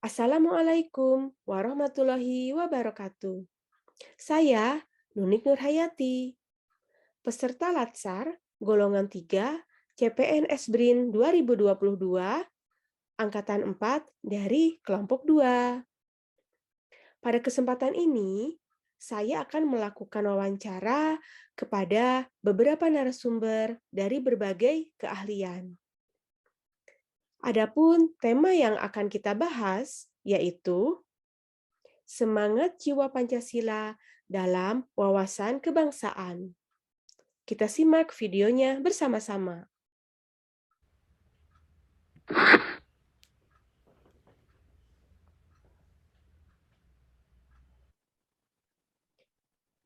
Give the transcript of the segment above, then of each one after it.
Assalamualaikum warahmatullahi wabarakatuh. Saya Nunik Nurhayati, peserta Latsar golongan 3 CPNS BRIN 2022 angkatan 4 dari kelompok 2. Pada kesempatan ini, saya akan melakukan wawancara kepada beberapa narasumber dari berbagai keahlian. Adapun tema yang akan kita bahas yaitu semangat jiwa Pancasila dalam wawasan kebangsaan. Kita simak videonya bersama-sama.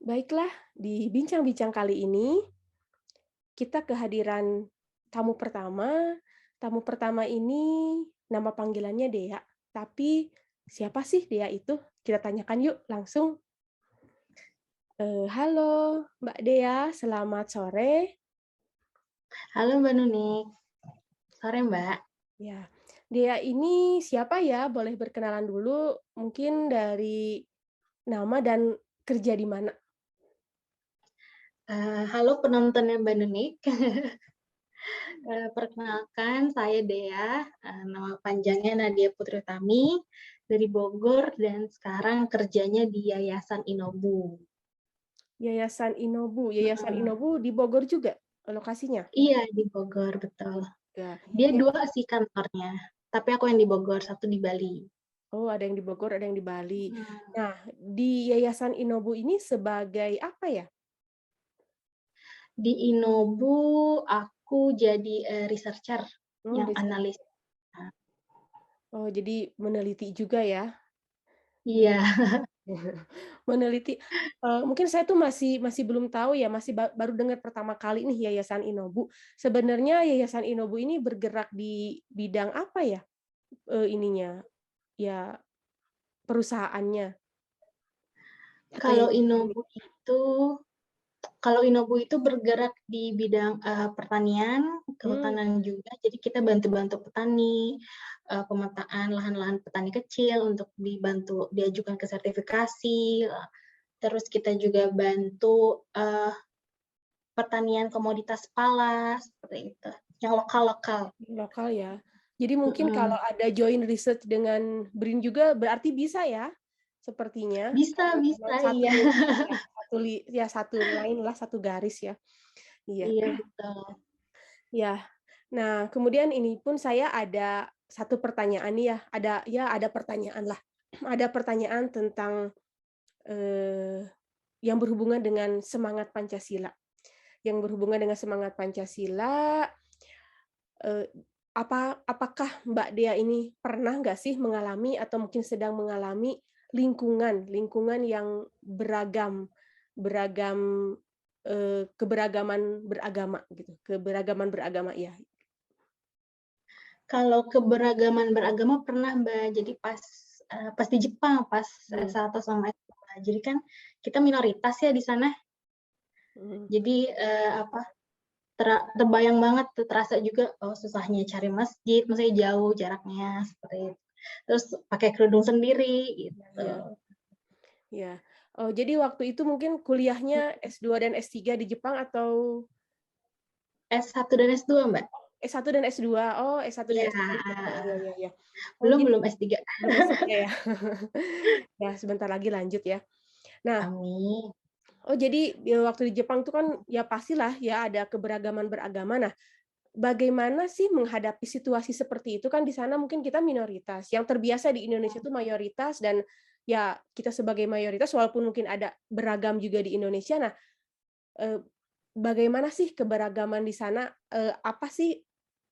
Baiklah, di bincang-bincang kali ini kita kehadiran tamu pertama. Tamu pertama ini nama panggilannya Dea. Tapi siapa sih Dea itu? Kita tanyakan yuk langsung. Halo Mbak Dea, selamat sore. Halo Mbak Nunik, sore Mbak. Ya, Dea ini siapa ya? Boleh berkenalan dulu, mungkin dari nama dan kerja di mana? Halo penontonnya Mbak Nunik. Perkenalkan saya Dea, nama panjangnya Nadia Putri Utami, dari Bogor dan sekarang kerjanya di Yayasan Inobu. Yayasan Heeh. Inobu di Bogor juga lokasinya? Iya di Bogor, betul. Ya. Dia Ya. 2 sih kantornya, tapi aku yang di Bogor, 1 di Bali. Oh, ada yang di Bogor, ada yang di Bali. Mhm. Nah, di Yayasan Inobu ini sebagai apa ya? Di Inobu aku jadi, researcher yang Research. analis. Oh, jadi meneliti juga ya? Iya. Iya. Meneliti, mungkin saya tuh masih masih belum tahu ya, masih baru dengar pertama kali nih Yayasan Inobu. Sebenarnya Yayasan Inobu ini bergerak di bidang apa ya, ininya, ya perusahaannya atau Kalau yayasannya? Inobu itu Kalau Inobu itu bergerak di bidang, pertanian, Mmm, kehutanan juga, jadi kita bantu-bantu petani, pemetaan lahan-lahan petani kecil untuk dibantu diajukan ke sertifikasi, terus kita juga bantu, pertanian komoditas pala, seperti itu, yang lokal-lokal. lokal ya. Jadi mungkin kalau Mhm. ada joint research dengan BRIN juga berarti bisa ya? Sepertinya, Bisa karena memang bisa, satu iya. ya, satu line lah, satu garis ya. Iya. Iya, betul. Ya. Nah, kemudian ini pun saya ada satu pertanyaan nih ya, ada pertanyaan lah. Ada pertanyaan tentang, eee, yang berhubungan dengan semangat Pancasila. Yang berhubungan dengan semangat Pancasila, eee, apakah Mbak Dea ini pernah nggak sih mengalami atau mungkin sedang mengalami lingkungan lingkungan yang beragam beragam, keberagaman beragama gitu, keberagaman beragama, ya. Kalau keberagaman beragama pernah, Mbak. Jadi pas di Jepang, pas Mmm, S1 sama S2. Jadi kan kita minoritas ya di sana. mhm. Jadi, terbayang banget tuh, terasa juga, oh susahnya cari masjid, maksudnya jauh jaraknya, seperti itu. Terus pakai kerudung sendiri, Iya, gitu. iya, iya. Oh, jadi waktu itu mungkin kuliahnya S2 dan S3 di Jepang atau S1 dan S2, Mbak. S1 dan S2? Oh, S1 dan Iya, S2 di Jepang, iya, iya, iya. Oh, belum jadi belum S3. belum S3 ya? Ya, sebentar lagi lanjut ya. Nah, Amin. oh jadi, waktu di Jepang tuh kan ya pastilah ya ada keberagaman beragama. Nah, bagaimana sih menghadapi situasi seperti itu? Kan di sana mungkin kita minoritas, yang terbiasa di Indonesia itu mayoritas dan ya kita sebagai mayoritas walaupun mungkin ada beragam juga di Indonesia. Nah, eee, bagaimana sih keberagaman di sana? Apa sih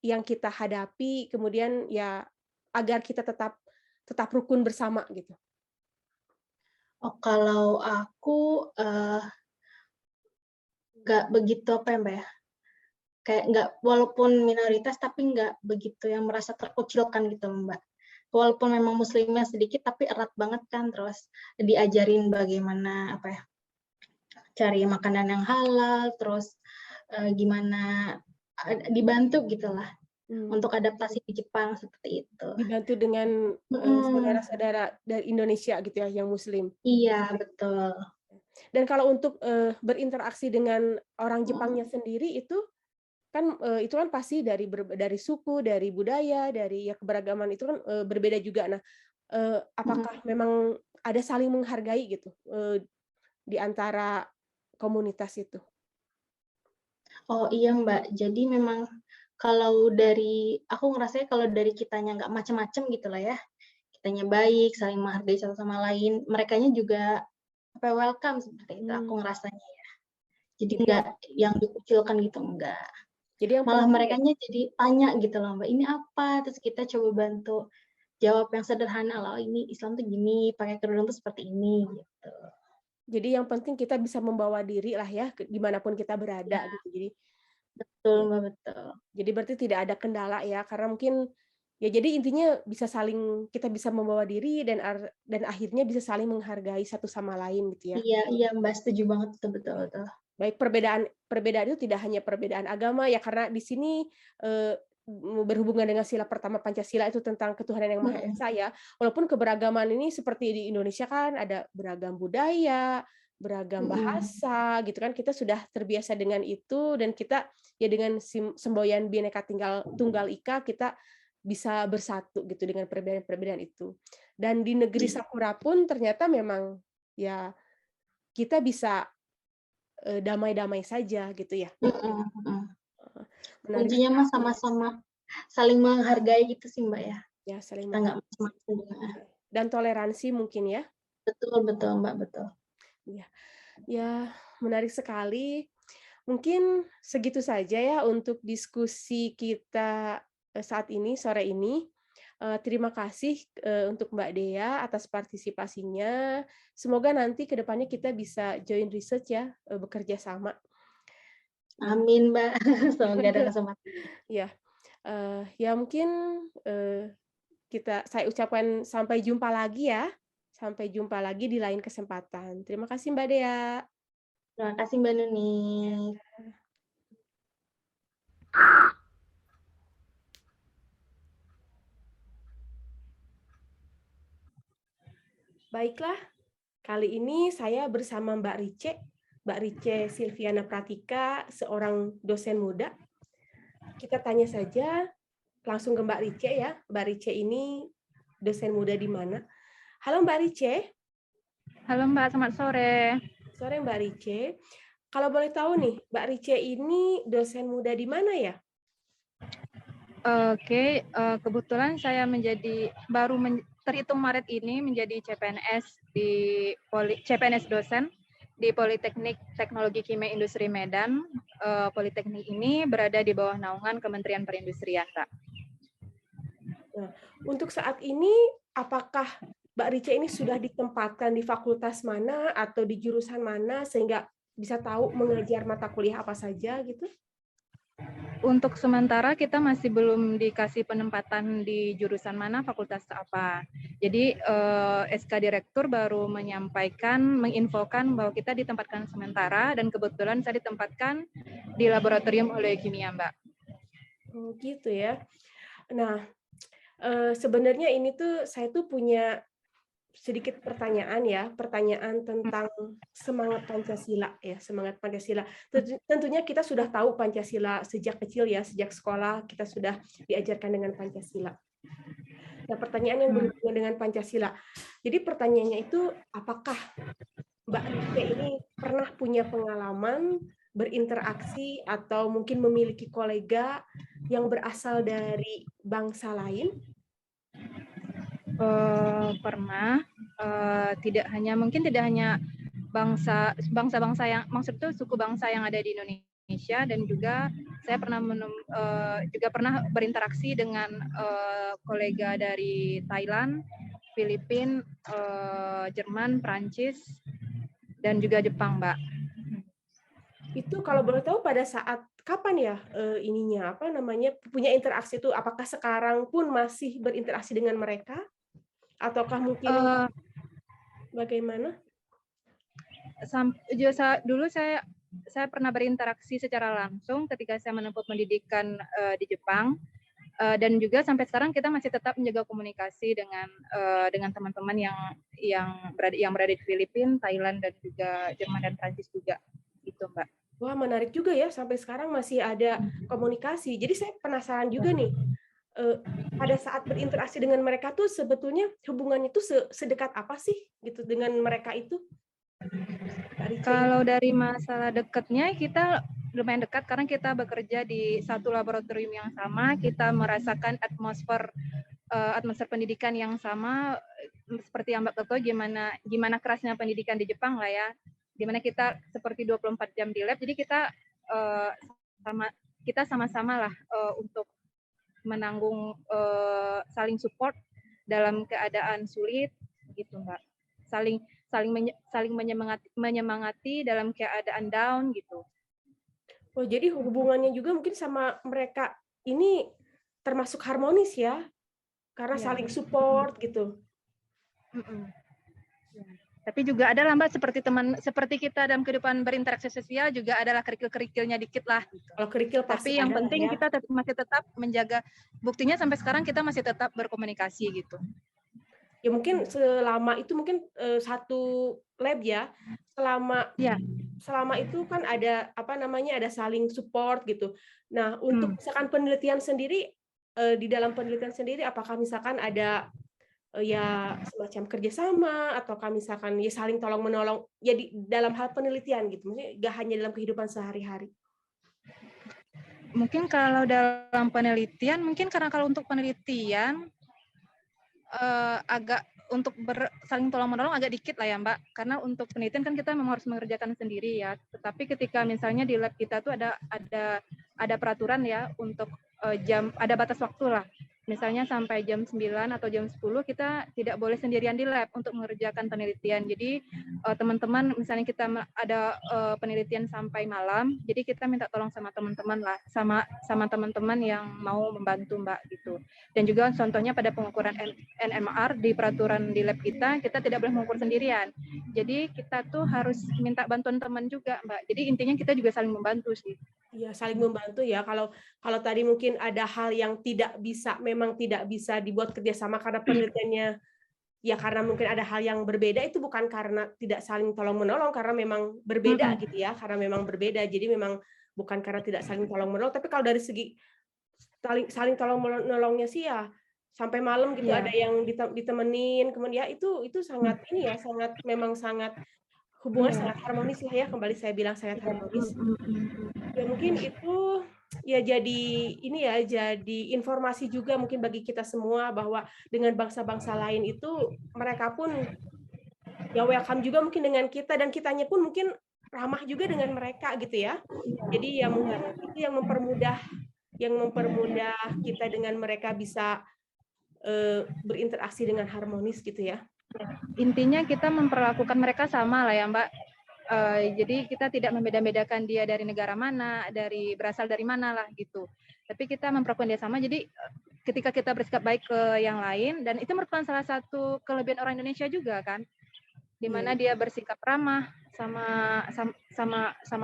yang kita hadapi, kemudian ya agar kita tetap tetap rukun bersama gitu? Oh, kalau aku, nggak begitu, apa ya, Mbak, ya, kayak nggak walaupun minoritas tapi nggak begitu yang merasa terkucilkan gitu, Mbak. Walaupun memang muslimnya sedikit tapi erat banget kan, terus diajarin bagaimana, apa ya, cari makanan yang halal, terus, gimana dibantu gitulah. Mmm, untuk adaptasi di Jepang, seperti itu. dibantu dengan, Mhm, saudara-saudara dari Indonesia gitu ya, yang muslim. iya betul. Dan kalau untuk, berinteraksi dengan orang Mhm, Jepangnya sendiri itu kan pasti dari suku, dari budaya, dari ya keberagaman itu kan, berbeda juga. Nah, mhm. apakah memang ada saling menghargai gitu, di antara komunitas itu? Oh iya Mbak, jadi memang kalau dari aku ngerasanya kalau dari kitanya nggak macem-macem gitu lah ya, kitanya baik, saling menghargai satu sama lain, merekanya juga apa ya, welcome seperti itu aku Mmm, ngerasanya ya. Jadi jadi nggak yang dikucilkan gitu, enggak. yang Malah penting ya. merekanya jadi tanya gitu loh Mbak, "Ini apa?" Terus kita coba bantu jawab yang sederhana lah, "Oh ini Islam tuh gini, pakai kerudung tuh seperti ini," gitu. Jadi yang penting kita bisa membawa diri lah ya, di mana pun kita berada Iya, gitu. Jadi betul ya, Mbak, betul. jadi berarti tidak ada kendala ya, karena mungkin ya jadi intinya kita bisa membawa diri dan akhirnya bisa saling menghargai satu sama lain gitu ya. Iya iya Mbak, setuju banget, betul betul Oke. betul. Baik, perbedaan perbedaan itu tidak hanya perbedaan agama ya, karena di sini, berhubungan dengan sila pertama Pancasila itu tentang ketuhanan yang Maha Mhm, Esa ya. Walaupun keberagaman ini seperti di Indonesia kan ada beragam budaya, beragam mhm. bahasa gitu kan, kita sudah terbiasa dengan itu dan kita ya dengan semboyan Bhinneka Tunggal Ika, kita bisa bersatu gitu dengan perbedaan-perbedaan itu. Dan di negeri Iya, Sakura pun ternyata memang ya kita bisa damai-damai saja gitu ya. mhm mhm. Heeh, menarik Kuncinya mah sekali sama-sama saling menghargai gitu sih, Mbak, ya. ya, saling Kita nggak menghargai macem-macem juga. dan toleransi mungkin ya. Betul betul, Mbak, betul. Iya, ya menarik sekali. Mungkin segitu saja ya untuk diskusi kita, saat ini, sore ini. Terima kasih, untuk Mbak Dea atas partisipasinya. Semoga nanti ke depannya kita bisa join research ya, bekerja sama. Nah, Amin, Mbak. Semoga ada kesempatannya. ya, ya mungkin, eee saya ucapkan sampai jumpa lagi ya. Sampai jumpa lagi di lain kesempatan. Terima kasih Mbak Dea. Terima kasih, Mbak Nuni. Baiklah, kali ini saya bersama Mbak Rice Silviana Pratika, seorang dosen muda. Kita tanya saja langsung ke Mbak Rice ya. Mbak Rice ini dosen muda di mana? Halo Mbak Rice, Halo Mbak, selamat sore. sore Mbak Rice. Kalau boleh tahu nih, Mbak Rice ini dosen muda di mana ya? Oke, kebetulan saya terhitung Maret ini menjadi CPNS CPNS dosen di Politeknik Teknologi Kimia Industri Medan. Politeknik ini berada di bawah naungan Kementerian Perindustrian, Mbak. Nah, untuk saat ini apakah Mbak Rice ini sudah ditempatkan di fakultas mana atau di jurusan mana sehingga bisa tahu mengajar mata kuliah apa saja gitu? Untuk sementara kita masih belum dikasih penempatan di jurusan mana, fakultas apa. Jadi SK Direktur baru menginfokan bahwa kita ditempatkan sementara dan kebetulan saya ditempatkan di Laboratorium Oleokimia, Mbak. Oh, gitu ya. Nah, sebenarnya ini tuh saya tuh punya sedikit pertanyaan ya, pertanyaan tentang semangat Pancasila ya, semangat Pancasila. Tentunya kita sudah tahu Pancasila sejak kecil ya, sejak sekolah kita sudah diajarkan dengan Pancasila. Nah, pertanyaan yang Hmm. berhubungan dengan Pancasila. Jadi pertanyaannya itu, apakah Mbak Rike ini pernah punya pengalaman berinteraksi atau mungkin memiliki kolega yang berasal dari bangsa lain? Pernah, tidak hanya bangsa-bangsa yang maksud itu suku bangsa yang ada di Indonesia, dan juga saya juga pernah berinteraksi dengan kolega dari Thailand, Filipina, Jerman, Prancis, dan juga Jepang, Mbak. Itu kalau boleh tahu pada saat kapan ya, punya interaksi itu? Apakah sekarang pun masih berinteraksi dengan mereka? Ataukah mungkin Eh, bagaimana? Dulu saya pernah berinteraksi secara langsung ketika saya menempuh pendidikan di Jepang. Dan juga sampai sekarang kita masih tetap menjaga komunikasi dengan teman-teman yang berada di Filipina, Thailand, dan juga Jerman dan Prancis juga, gitu Mbak. Wah, menarik juga ya, sampai sekarang masih ada komunikasi. Jadi saya penasaran juga nih, pada saat berinteraksi dengan mereka tuh sebetulnya hubungannya tuh sedekat apa sih gitu dengan mereka itu? Kak Rice ini. Kalau dari masalah dekatnya, kita lumayan dekat karena kita bekerja di satu laboratorium yang sama, kita merasakan atmosfer pendidikan yang sama, seperti yang Mbak ketahui gimana kerasnya pendidikan di Jepang lah ya, dimana kita seperti 24 jam di lab, jadi kita sama-sama lah untuk menanggung, saling support dalam keadaan sulit gitu Mbak, saling menyemangati dalam keadaan down gitu. Oh, jadi hubungannya juga mungkin sama mereka ini termasuk harmonis ya? Karena Ya. saling support gitu. Tapi juga ada lah Mbak, seperti kita dalam kehidupan berinteraksi sosial juga adalah kerikil-kerikilnya dikit lah. Kalau kerikil pasti Tapi yang ada penting ya. kita masih tetap menjaga, buktinya sampai sekarang kita masih tetap berkomunikasi gitu. Ya mungkin selama itu mungkin satu lab ya, selama itu kan ada ada saling support gitu. Nah, untuk misalkan penelitian sendiri, di dalam penelitian sendiri apakah misalkan ada ya semacam kerjasama ataukah misalkan ya saling tolong menolong ya di dalam hal penelitian gitu, maksudnya nggak hanya dalam kehidupan sehari-hari. Mungkin kalau dalam penelitian, mungkin karena kalau untuk penelitian agak untuk saling tolong-menolong agak dikit lah ya Mbak, karena untuk penelitian kan kita memang harus mengerjakan sendiri ya. Tetapi ketika misalnya di lab kita tuh ada peraturan ya untuk ada batas waktu lah. Misalnya sampai jam 9 atau jam 10 kita tidak boleh sendirian di lab untuk mengerjakan penelitian. Jadi teman-teman misalnya kita ada penelitian sampai malam, jadi kita minta tolong sama teman-teman lah, sama teman-teman yang mau membantu Mbak gitu. Dan juga contohnya pada pengukuran NMR di peraturan di lab kita tidak boleh mengukur sendirian. Jadi kita tuh harus minta bantuan teman juga Mbak. Jadi intinya kita juga saling membantu sih. Iya, saling membantu ya. Kalau tadi mungkin ada hal yang memang tidak bisa dibuat kerjasama karena penelitiannya, ya karena mungkin ada hal yang berbeda, itu bukan karena tidak saling tolong menolong, karena memang berbeda gitu ya, karena memang berbeda. Jadi memang bukan karena tidak saling tolong menolong, tapi kalau dari segi saling tolong menolongnya sih ya sampai malam gitu ada yang ditemenin, kemudian ya itu sangat ini ya, sangat hubungan sangat harmonis lah ya, kembali saya bilang sangat harmonis. Ya mungkin itu ya jadi informasi juga mungkin bagi kita semua bahwa dengan bangsa-bangsa lain itu mereka pun ya welcome juga mungkin dengan kita, dan kitanya pun mungkin ramah juga dengan mereka gitu ya. Jadi ya mungkin itu yang mempermudah kita dengan mereka bisa berinteraksi dengan harmonis gitu ya. Intinya kita memperlakukan mereka sama lah ya Mbak. Jadi kita tidak membeda-bedakan dia dari negara mana, berasal dari mana lah gitu. Tapi kita memperlakukan dia sama. Jadi ketika kita bersikap baik ke yang lain, dan itu merupakan salah satu kelebihan orang Indonesia juga kan, di mana dia bersikap ramah sama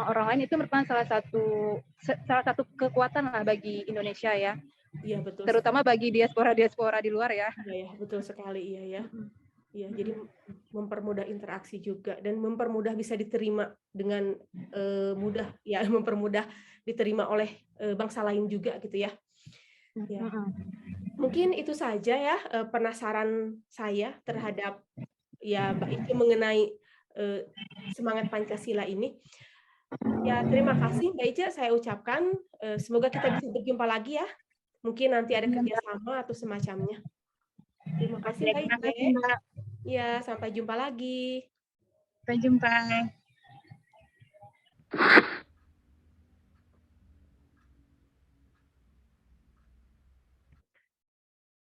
orang lain, itu merupakan salah satu kekuatan lah bagi Indonesia ya. Iya betul. Terutama bagi diaspora di luar ya. Iya ya, betul sekali iya ya. Iya, jadi mempermudah interaksi juga dan mempermudah bisa diterima dengan mudah ya, mempermudah diterima oleh bangsa lain juga gitu ya. Ya. Mungkin itu saja ya penasaran saya terhadap ya Mbak Ica mengenai semangat Pancasila ini. Ya, terima kasih Mbak Ica saya ucapkan. Semoga kita bisa berjumpa lagi ya. Mungkin nanti ada kerjasama atau semacamnya. Terima kasih Mbak Ica. Ya, sampai jumpa lagi. Sampai jumpa.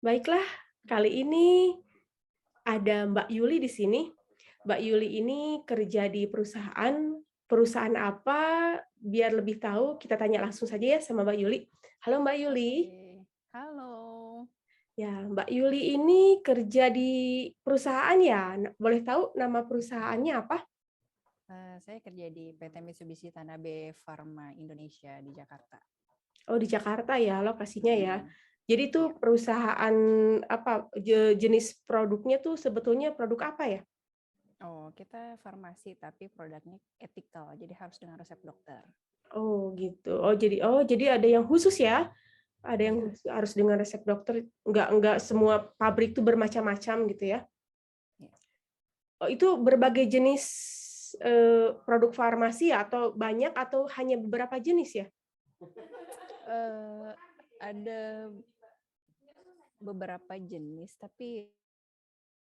Baiklah, kali ini ada Mbak Yuli di sini. Mbak Yuli ini kerja di perusahaan apa? Biar lebih tahu, kita tanya langsung saja ya sama Mbak Yuli. Halo Mbak Yuli. Halo. Ya, Mbak Yuli ini kerja di perusahaan ya? Boleh tahu nama perusahaannya apa? Saya kerja di PT Mitsubishi Tanabe Pharma Indonesia di Jakarta. Oh, di Jakarta ya lokasinya ya. Jadi itu perusahaan apa, jenis produknya tuh sebetulnya produk apa ya? Oh, kita farmasi tapi produknya etikal, jadi harus dengan resep dokter. Oh gitu. Oh jadi ada yang khusus ya? Ada yang Iya. harus dengan resep dokter, nggak semua pabrik tuh bermacam-macam gitu ya? Iya. Oh, itu berbagai jenis, produk farmasi atau banyak atau hanya beberapa jenis ya? Ada beberapa jenis, tapi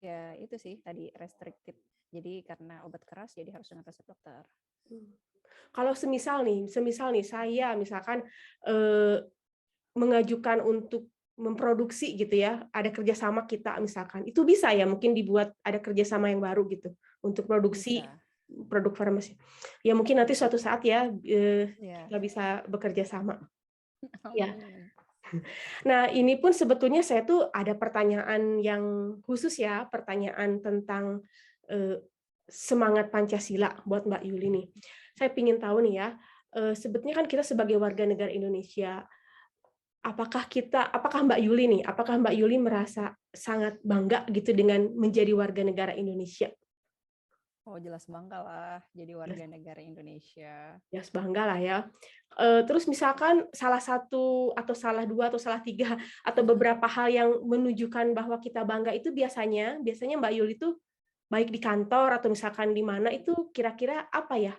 ya itu sih tadi restricted. Jadi karena obat keras jadi harus dengan resep dokter. Kalau semisal nih saya misalkan, eee, mengajukan untuk memproduksi gitu ya, ada kerjasama kita misalkan, itu bisa ya mungkin dibuat ada kerjasama yang baru gitu, untuk produksi Bisa. produk farmasi. Ya mungkin nanti suatu saat ya, Ya. kita bisa bekerja sama. Ya. Amin. Nah, ini pun sebetulnya saya tuh ada pertanyaan yang khusus ya, pertanyaan tentang, semangat Pancasila buat Mbak Yuli nih. Saya ingin tahu nih ya, sebetulnya kan kita sebagai warga negara Indonesia, apakah Mbak Yuli merasa sangat bangga gitu dengan menjadi warga negara Indonesia? Oh, jelas bangga lah jadi warga negara Indonesia. Ya, bangga lah ya. Terus misalkan salah satu atau salah dua atau salah tiga atau beberapa hal yang menunjukkan bahwa kita bangga itu biasanya Mbak Yuli itu baik di kantor atau misalkan di mana itu kira-kira apa ya?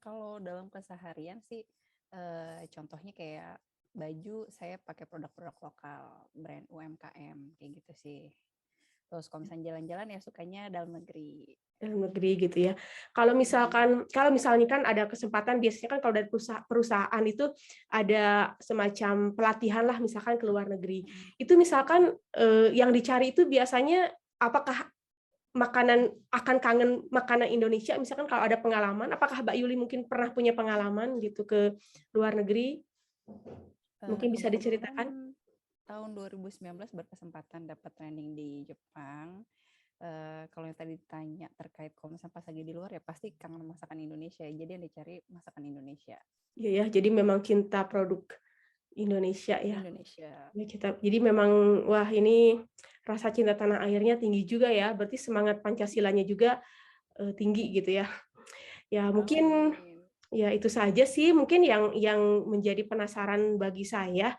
Kalau dalam keseharian sih, contohnya kayak baju saya pakai produk-produk lokal, brand UMKM kayak gitu sih. Terus kalau misalnya jalan-jalan ya sukanya dalam negeri. Dalam negeri gitu ya. Kalau misalnya kan ada kesempatan biasanya kan kalau dari perusahaan itu ada semacam pelatihan lah misalkan ke luar negeri. Itu misalkan, yang dicari itu biasanya apakah akan kangen makanan Indonesia misalkan kalau ada pengalaman, apakah Mbak Yuli mungkin pernah punya pengalaman gitu ke luar negeri? Mungkin bisa diceritakan? Kebetulan tahun 2019 berkesempatan dapat training di Jepang. Kalau yang tadi ditanya terkait kalau misalnya pas lagi di luar ya pasti kangen masakan Indonesia. Jadi yang dicari masakan Indonesia. Iya ya, jadi memang cinta produk Indonesia ya. Indonesia. Ya jadi memang wah ini rasa cinta tanah airnya tinggi juga ya, berarti semangat Pancasilanya juga, tinggi gitu ya. Ya mungkin Amin. ya itu saja sih mungkin yang menjadi penasaran bagi saya.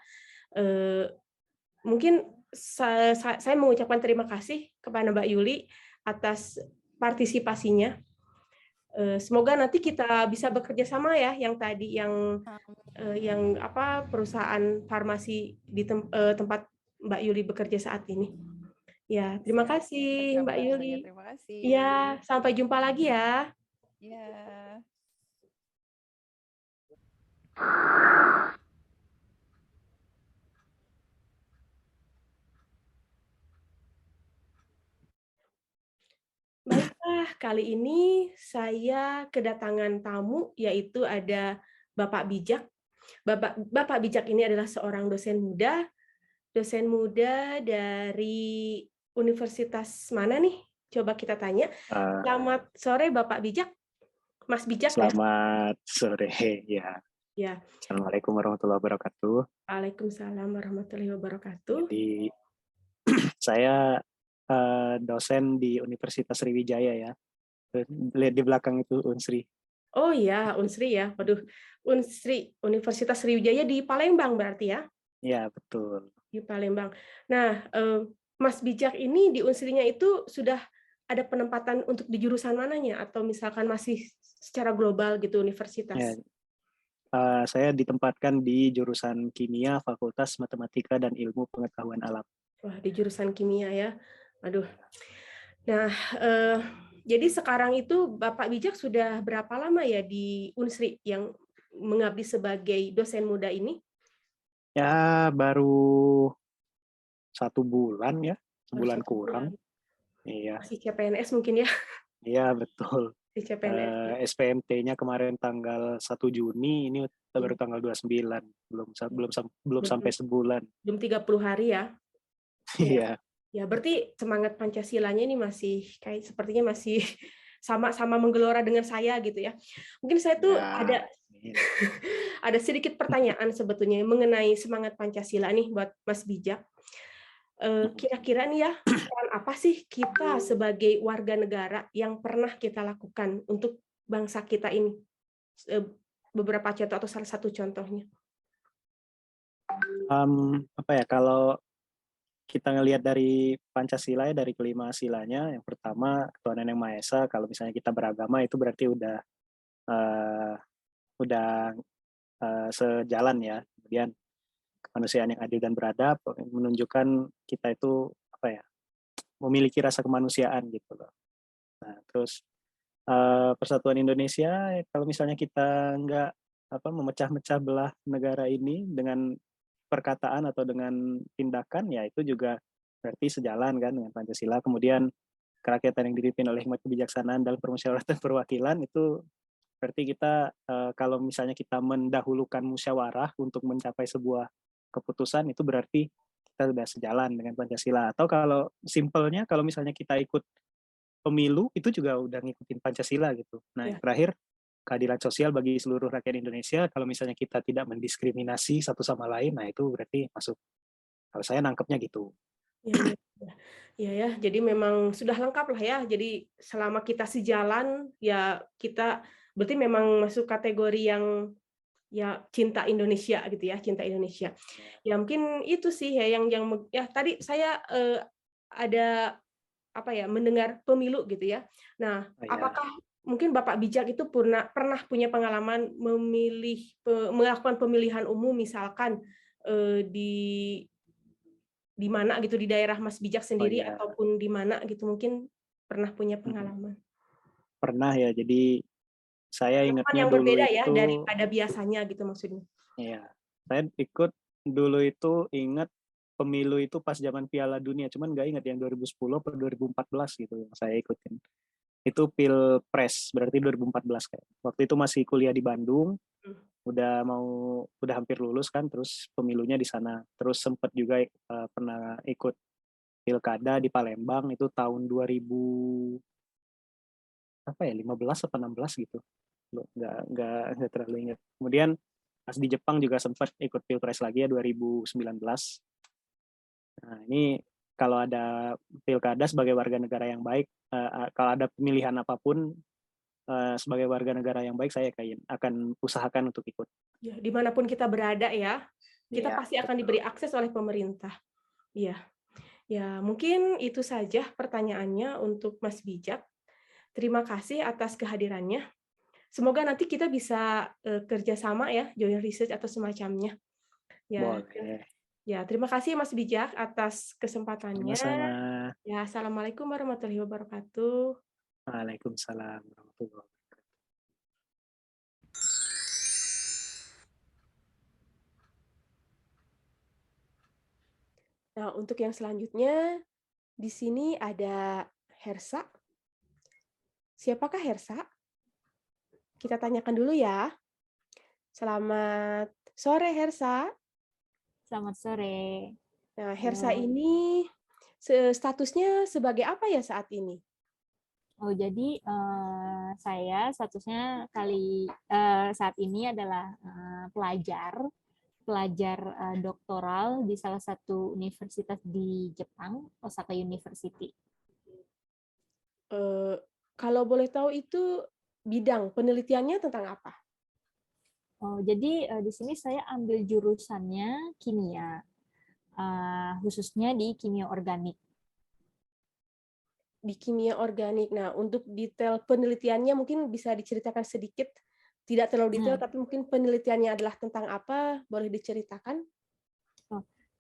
Mungkin saya mengucapkan terima kasih kepada Mbak Yuli atas partisipasinya. Semoga nanti kita bisa bekerja sama ya, yang tadi yang perusahaan farmasi di tempat Mbak Yuli bekerja saat ini. Ya, terima Siap. kasih Mbak Kapan Yuli. saja. Terima kasih. Ya, sampai jumpa lagi ya. Ya. Baiklah, kali ini saya kedatangan tamu, yaitu ada Bapak Bijak. Bapak Bijak ini adalah seorang dosen muda dari universitas mana nih? Coba kita tanya. Selamat sore Bapak Bijak, Mas Bijak ya? Selamat sore ya. Ya. Assalamualaikum warahmatullahi wabarakatuh. Waalaikumsalam warahmatullahi wabarakatuh. Jadi saya dosen di Universitas Sriwijaya ya. Lihat di belakang itu Unsri. Oh iya, Unsri ya. Waduh, Unsri, Universitas Sriwijaya di Palembang berarti ya? Ya, betul. Di Palembang. Nah, Mas Bijak ini di Unsrinya itu sudah ada penempatan untuk di jurusan mananya? Atau misalkan masih secara global gitu universitas? Ya, saya ditempatkan di jurusan Kimia, Fakultas Matematika dan Ilmu Pengetahuan Alam. Wah, di jurusan kimia ya. Aduh. Nah, jadi sekarang itu Bapak Bijak sudah berapa lama ya di Unsri yang mengabdi sebagai dosen muda ini? Ya, baru 1 bulan ya, sebulan Baru 1 kurang. bulan. Iya. Masih CPNS mungkin ya? Iya, betul. Di CPNS. SPMT-nya kemarin tanggal 1 Juni, ini baru tanggal 29, belum sampai sebulan. Belum 30 hari ya? Iya. Ya, berarti semangat Pancasilanya ini masih sepertinya masih sama-sama menggelora dengan saya gitu ya. Mungkin saya tuh Ya. Amin. Ada sedikit pertanyaan sebetulnya mengenai semangat Pancasila nih buat Mas Bijak. Kira-kira nih ya, peran apa sih kita sebagai warga negara yang pernah kita lakukan untuk bangsa kita ini? Beberapa contoh atau salah satu contohnya. Apa ya, kalau kita ngelihat dari Pancasila ya, dari kelima silanya, yang pertama ketuhanan yang Maha Esa. Kalau misalnya kita beragama itu berarti udah sejalan ya. Kemudian kemanusiaan yang adil dan beradab menunjukkan kita itu apa ya, memiliki rasa kemanusiaan gitu loh. Nah, terus Persatuan Indonesia, kalau misalnya kita nggak memecah-mecah belah negara ini dengan perkataan atau dengan tindakan, ya itu juga berarti sejalan kan dengan Pancasila. Kemudian kerakyatan yang dipimpin oleh hikmat kebijaksanaan dalam permusyawaratan perwakilan, itu berarti kita kalau misalnya kita mendahulukan musyawarah untuk mencapai sebuah keputusan, itu berarti kita sudah sejalan dengan Pancasila. Atau kalau simpelnya, kalau misalnya kita ikut pemilu, itu juga udah ngikutin Pancasila gitu. Nah, yang Ya, terakhir, keadilan sosial bagi seluruh rakyat Indonesia. Kalau misalnya kita tidak mendiskriminasi satu sama lain, nah itu berarti masuk. Kalau saya nangkepnya gitu. ya, ya, ya. Ya, ya. Jadi memang sudah lengkap lah ya. Jadi selama kita sejalan, ya kita berarti memang masuk kategori yang ya cinta Indonesia gitu ya, cinta Indonesia. Ya mungkin itu sih ya yang ya tadi saya ada apa ya, mendengar pemilu gitu ya. Nah, Oh, ya. apakah mungkin Bapak Bijak itu pernah punya pengalaman melakukan pemilihan umum misalkan di mana gitu, di daerah Mas Bijak Oh sendiri ya, ataupun di mana gitu, mungkin pernah punya pengalaman. pernah ya. Jadi saya Pengalaman ingatnya yang dulu berbeda ya itu, daripada biasanya gitu maksudnya. ya, saya ikut dulu itu, ingat pemilu itu pas zaman Piala Dunia, cuman nggak ingat yang 2010 atau 2014 gitu yang saya ikutin. Itu Pilpres, berarti 2014 kayak. Waktu itu masih kuliah di Bandung, udah hampir lulus kan, terus pemilunya di sana. Terus sempat juga pernah ikut pilkada di Palembang itu tahun 2015 atau 16 gitu. Nggak terlalu ingat. Kemudian pas di Jepang juga sempat ikut pilpres lagi ya 2019. Nah, ini kalau ada pilkada sebagai warga negara yang baik, kalau ada pemilihan apapun sebagai warga negara yang baik, saya akan usahakan untuk ikut. Ya, dimanapun kita berada ya, kita Iya, pasti akan betul. diberi akses oleh pemerintah. Iya. Ya, mungkin itu saja pertanyaannya untuk Mas Bijak. Terima kasih atas kehadirannya. Semoga nanti kita bisa kerjasama ya, joint research atau semacamnya. Ya, Boleh. ya, terima kasih Mas Bijak atas kesempatannya. Sama-sama. Ya, assalamualaikum warahmatullahi wabarakatuh. Waalaikumsalam warahmatullahi wabarakatuh. Nah, untuk yang selanjutnya di sini ada Hersa. Siapakah Hersa? Kita tanyakan dulu ya. Selamat sore Hersa. Selamat sore. Nah, Hersa ini statusnya sebagai apa ya saat ini? Oh, jadi saya statusnya saat ini adalah pelajar doktoral di salah satu universitas di Jepang, Osaka University. Kalau boleh tahu itu bidang penelitiannya tentang apa? Oh, jadi di sini saya ambil jurusannya kimia, khususnya di kimia organik. Di kimia organik. Nah, untuk detail penelitiannya mungkin bisa diceritakan sedikit. Tidak terlalu detail, tapi mungkin penelitiannya adalah tentang apa? Boleh diceritakan?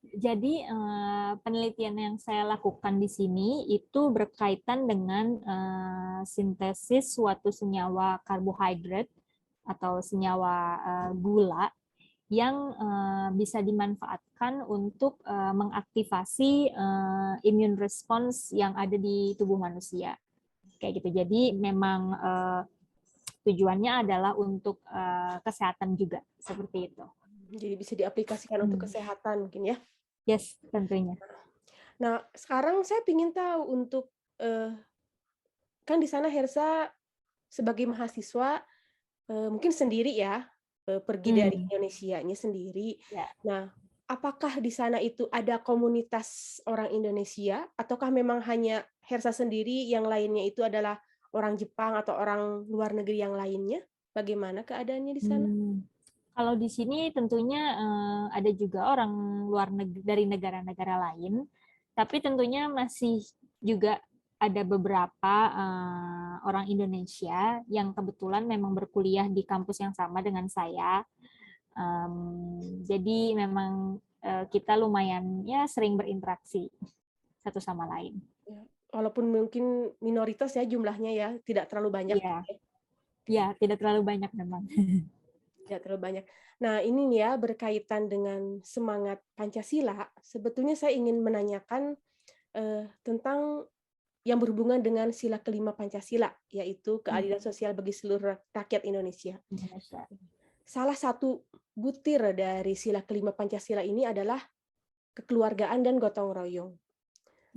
Jadi penelitian yang saya lakukan di sini itu berkaitan dengan sintesis suatu senyawa karbohidrat atau senyawa gula yang bisa dimanfaatkan untuk mengaktifasi immune response yang ada di tubuh manusia. Kayak gitu. Jadi memang tujuannya adalah untuk kesehatan juga, seperti itu. Jadi bisa diaplikasikan untuk kesehatan mungkin ya? Yes, tentunya. Nah, sekarang saya ingin tahu untuk kan di sana Hersa sebagai mahasiswa mungkin sendiri ya, pergi dari Hmm, Indonesianya sendiri. ya. Nah, apakah di sana itu ada komunitas orang Indonesia, ataukah memang hanya Hersa sendiri, yang lainnya itu adalah orang Jepang atau orang luar negeri yang lainnya? Bagaimana keadaannya di sana? Kalau di sini tentunya ada juga orang luar negeri dari negara-negara lain, tapi tentunya masih juga ada beberapa orang Indonesia yang kebetulan memang berkuliah di kampus yang sama dengan saya. Jadi memang kita lumayan ya sering berinteraksi satu sama lain. Ya, walaupun mungkin minoritas ya jumlahnya ya, tidak terlalu banyak. Iya, ya tidak terlalu banyak memang. Tidak terlalu banyak. Nah, ini nih ya berkaitan dengan semangat Pancasila. Sebetulnya saya ingin menanyakan tentang yang berhubungan dengan sila kelima Pancasila, yaitu keadilan sosial bagi seluruh rakyat Indonesia. Indonesia. Salah satu butir dari sila kelima Pancasila ini adalah kekeluargaan dan gotong royong.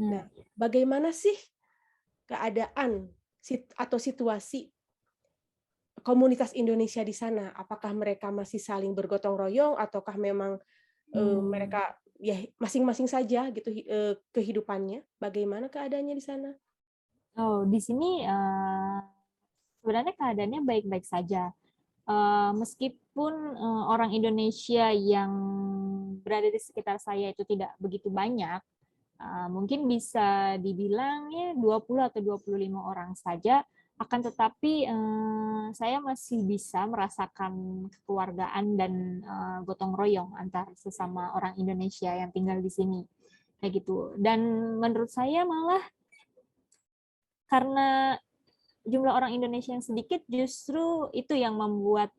Nah, bagaimana sih keadaan atau situasi komunitas Indonesia di sana? Apakah mereka masih saling bergotong royong, ataukah memang mereka ya masing-masing saja gitu kehidupannya? Bagaimana keadaannya di sana? Oh, di sini sebenarnya keadaannya baik-baik saja. Meskipun orang Indonesia yang berada di sekitar saya itu tidak begitu banyak, mungkin bisa dibilang ya 20 atau 25 orang saja, akan tetapi saya masih bisa merasakan kekeluargaan dan gotong royong antar sesama orang Indonesia yang tinggal di sini. Kayak gitu. Dan menurut saya malah karena jumlah orang Indonesia yang sedikit, justru itu yang membuat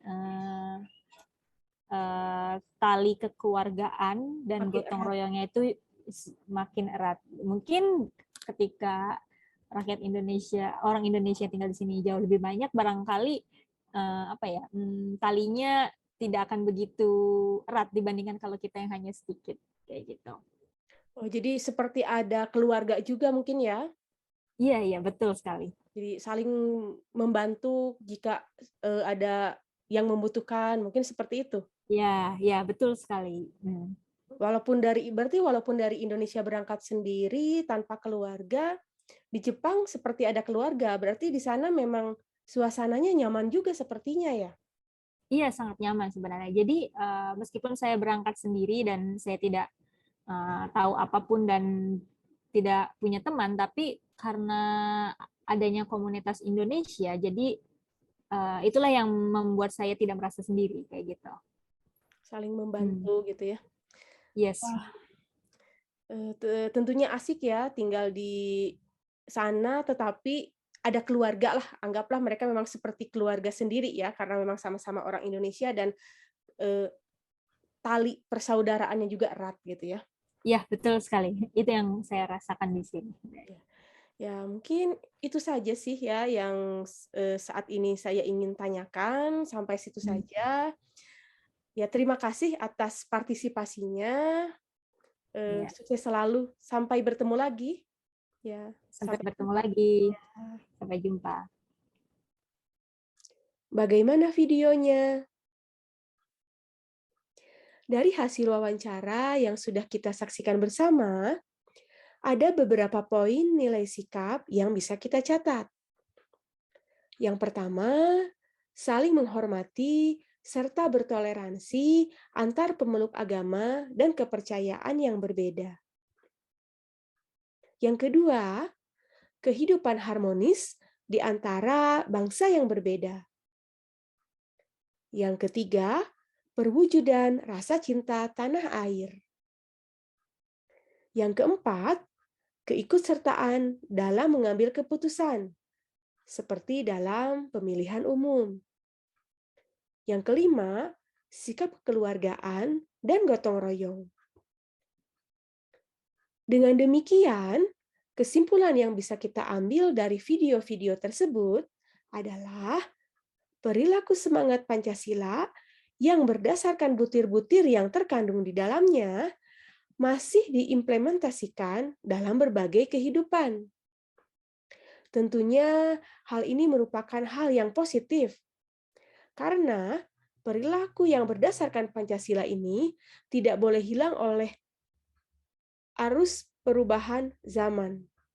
tali kekeluargaan dan gotong royongnya itu makin erat. Mungkin ketika rakyat Indonesia, orang Indonesia yang tinggal di sini jauh lebih banyak, barangkali talinya tidak akan begitu erat dibandingkan kalau kita yang hanya sedikit kayak gitu. Oh, jadi seperti ada keluarga juga mungkin ya? Iya, betul sekali. Jadi saling membantu jika ada yang membutuhkan, mungkin seperti itu. Ya, betul sekali. Walaupun dari Indonesia berangkat sendiri tanpa keluarga, di Jepang seperti ada keluarga, berarti di sana memang suasananya nyaman juga sepertinya ya? Iya, sangat nyaman sebenarnya. Jadi meskipun saya berangkat sendiri dan saya tidak tahu apapun dan tidak punya teman, tapi karena adanya komunitas Indonesia, jadi itulah yang membuat saya tidak merasa sendiri kayak gitu. Saling membantu gitu ya? Yes. Tentunya asik ya tinggal di sana, tetapi ada keluarga lah, anggaplah mereka memang seperti keluarga sendiri ya, karena memang sama-sama orang Indonesia dan tali persaudaraannya juga erat gitu ya. Ya, betul sekali. Itu yang saya rasakan di sini. Ya, mungkin itu saja sih ya yang saat ini saya ingin tanyakan, sampai situ saja. Ya, terima kasih atas partisipasinya. Sukses selalu. Sampai bertemu lagi. Ya, sampai bertemu lagi. Sampai jumpa. Bagaimana videonya? Dari hasil wawancara yang sudah kita saksikan bersama, ada beberapa poin nilai sikap yang bisa kita catat. Yang pertama, saling menghormati serta bertoleransi antar pemeluk agama dan kepercayaan yang berbeda. Yang kedua, kehidupan harmonis di antara bangsa yang berbeda. Yang ketiga, perwujudan rasa cinta tanah air. Yang keempat, keikutsertaan dalam mengambil keputusan, seperti dalam pemilihan umum. Yang kelima, sikap kekeluargaan dan gotong royong. Dengan demikian, kesimpulan yang bisa kita ambil dari video-video tersebut adalah perilaku semangat Pancasila yang berdasarkan butir-butir yang terkandung di dalamnya masih diimplementasikan dalam berbagai kehidupan. Tentunya hal ini merupakan hal yang positif, karena perilaku yang berdasarkan Pancasila ini tidak boleh hilang oleh arus perubahan zaman.